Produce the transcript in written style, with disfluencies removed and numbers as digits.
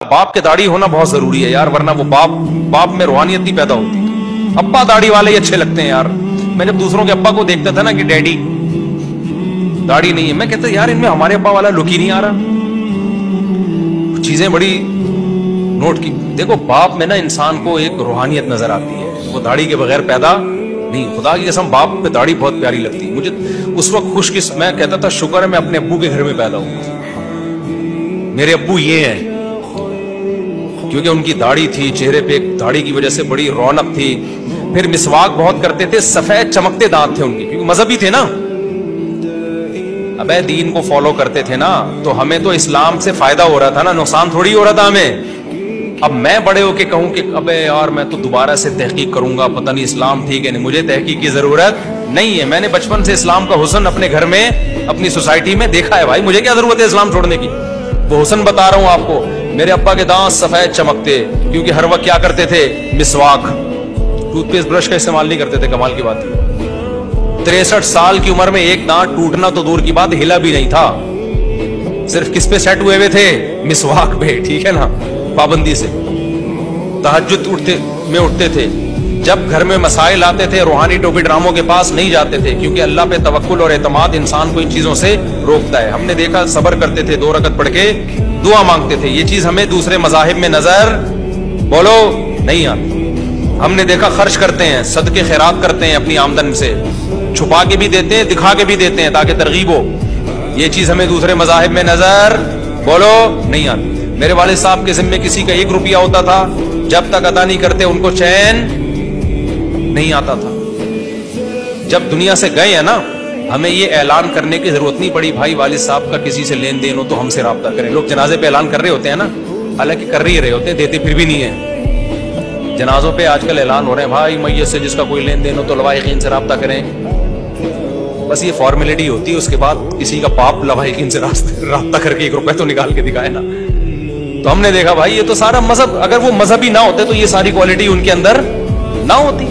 बाप के दाढ़ी होना बहुत जरूरी है यार, वरना वो बाप में रूहानियत नहीं पैदा होती। अब्बा दाढ़ी वाले ही अच्छे लगते हैं यार। मैं जब दूसरों के अब्बा को देखता था ना कि डैडी दाढ़ी नहीं है, मैं कहता यार इनमें हमारे अब्बा वाला लुक ही नहीं आ रहा। चीजें बड़ी नोट की। देखो बाप में ना इंसान को एक रूहानियत नजर आती है, वो दाढ़ी के बगैर पैदा नहीं। खुदा की कसम बाप पे दाढ़ी बहुत प्यारी लगती है मुझे। उस वक्त मैं कहता था शुक्र है मैं अपने अब्बू के घर में पैदा हूं। मेरे अब्बू ये हैं क्योंकि उनकी दाढ़ी थी, चेहरे पे दाढ़ी की वजह से बड़ी रौनक थी। फिर मिसवाक बहुत करते थे, सफेद चमकते दांत थे उनके, क्योंकि मजहबी थे ना। अबे दीन को फॉलो करते थे ना, तो हमें तो इस्लाम से फायदा हो रहा था ना, नुकसान थोड़ी हो रहा था हमें। अब मैं बड़े होके कहूं कि अबे यार मैं तो दोबारा से तहकीक करूंगा, पता नहीं इस्लाम ठीक है नहीं, मुझे तहकीक की जरूरत नहीं है। मैंने बचपन से इस्लाम का हुस्न अपने घर में, अपनी सोसाइटी में देखा है भाई, मुझे क्या जरूरत है इस्लाम छोड़ने की। वो हुस्न बता रहा हूं आपको। मेरे अब्बा के दांत सफेद चमकते, क्योंकि हर वक्त क्या करते थे, मिसवाक, टूथपेस्ट ब्रश का इस्तेमाल नहीं करते थे। कमाल की बात है 63 साल की उम्र में एक दांत टूटना तो दूर की बात, हिला भी नहीं था। सिर्फ किस पे सेट हुए थे, मिसवाक पे, ठीक है ना, पाबंदी से। तहज्जुद उठते थे। जब घर में मसाइल आते थे, रूहानी टोपी ड्रामों के पास नहीं जाते थे, क्योंकि अल्लाह पे तवक्कुल और एतमाद इंसान को इन चीजों से रोकता है। हमने देखा सब्र करते थे, 2 रकत पढ़ के दुआ मांगते थे। ये चीज हमें दूसरे मजाहिब में नजर बोलो नहीं आती। हमने देखा खर्च करते हैं, सदके खैरात करते हैं अपनी आमदन से, छुपा के भी देते हैं, दिखा के भी देते हैं ताकि तरगीब हो। ये चीज हमें दूसरे मजाहिब में नजर बोलो नहीं आती। मेरे वालिद साहब के जिम्मे किसी का 1 रुपया होता था, जब तक अदा नहीं करते उनको चैन नहीं आता था। जब दुनिया से गए हैं ना, हमें ये ऐलान करने की जरूरत नहीं पड़ी भाई वालिद साहब का किसी से लेन देन हो तो हमसे राब्ता करें। लोग जनाजे पे ऐलान कर रहे होते हैं ना, हालांकि कर ही रहे होते हैं, देते फिर भी नहीं है। जनाजों पे आजकल ऐलान हो रहे हैं भाई मैयत से जिसका कोई लेन देन हो तो लवाहिकीन से राब्ता करें। बस ये फॉर्मेलिटी होती है, उसके बाद किसी का बाप लवाहिकीन से राब्ता करके 1 रुपए तो निकाल के दिखाए ना। तो हमने देखा भाई ये तो सारा मजहब, अगर वो मजहबी ना होते तो ये सारी क्वालिटी उनके अंदर ना होती।